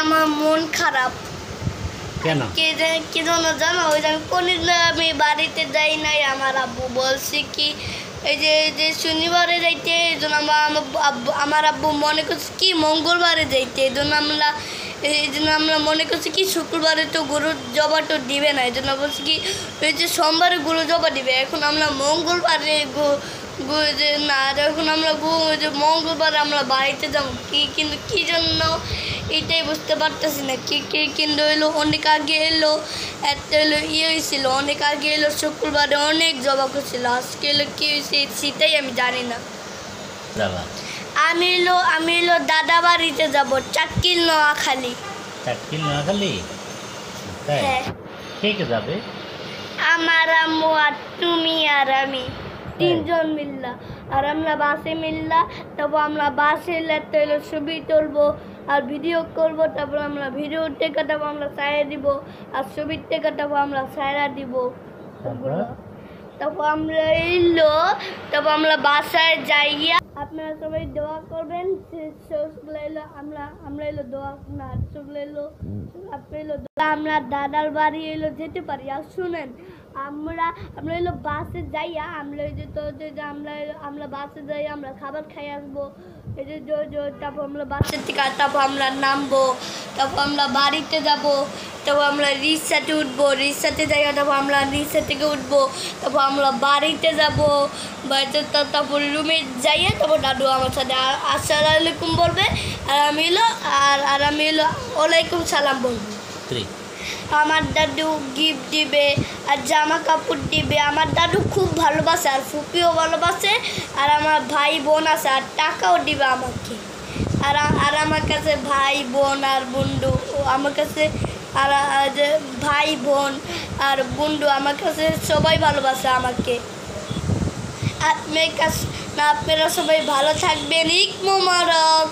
আমার মন খারাপ। কেন? কি জন্য জানো? ওই যে কোনদিন আমি বাড়িতে যাই নাই। আমার আব্বু বলছে কি এই যে শনিবারে যাইতে, এই জন্য আমার আব্বু মনে করছে কি মঙ্গলবারে যাইতে, এই জন্য আমরা মনে করছি কি শুক্রবারে তো গরু জবাটো দিবে না, এই জন্য বলছি কি ওই যে সোমবারে গরু জবা দিবে। এখন আমরা মঙ্গলবারে না, এখন আমরা যে মঙ্গলবারে আমরা বাড়িতে যাবো কিন্তু কি জন্য এটাই বুঝতে পারতেছি না। কিন্তু এলো অনেক আগে এলো, একটা এলো হয়েছিল অনেক আগে এলো, শুক্রবারে অনেক জবা করছিল। আজকে এলো কি হয়েছে সেটাই আমি জানি না। আমি এলো দাদা বাড়িতে যাবো, চাটকিল নোয়াখালী। হ্যাঁ। কে কে যাবে? আমার আম্মু আর তুমি আর আমি, তিনজন মিল্লা। আর আমরা বাসে মিল্লা, তারপর আমরা বাসে এলো ছবি তুলবো আর ভিডিও করবো। তারপর আমরা ভিডিও টেকা তারপর আমরা ছায়া দিব, আর ছবির টেকা তারপর আমরা ছায়া দিব। তারপর আমরা তারপর আমরা বাসায় যাইয়া আপনারা সবাই দোয়া করবেন। আমরা দোয়া না চলে আমরা দাদার বাড়ি যেতে পারি। আর শুনেন, আমরা বাসে যাইয়া আমরা বাসে যাই, আমরা খাবার খাই আসবো। এই যে তারপর আমরা বাসের থেকে তারপর আমরা নামবো, তারপর আমরা বাড়িতে যাব, তারপর আমরা রিক্সাতে উঠবো, রিক্সাতে যাই, তারপর আমরা রিক্সা থেকে উঠবো, তারপর আমরা বাড়িতে যাব, বাড়িতে তারপর রুমে যাইয়া তারপর দাদু আমার সাথে আসসালামু আলাইকুম বলবে, আর আমি ওয়ালাইকুম সালাম বলবো। আমার দাদু গিফট দিবে আর জামা কাপড় দিবে। আমার দাদু খুব ভালোবাসে আর ফুপিও ভালোবাসে, আর আমার ভাই বোন আছে আর টাকাও দিবে আমাকে। আর আমার কাছে ভাই বোন আর বন্ধু আমার কাছে, আর ভাই বোন আর বন্ধু আমার কাছে সবাই ভালোবাসে আমাকে। আপনারা সবাই ভালো থাকবেন। ঈদ মোবারক।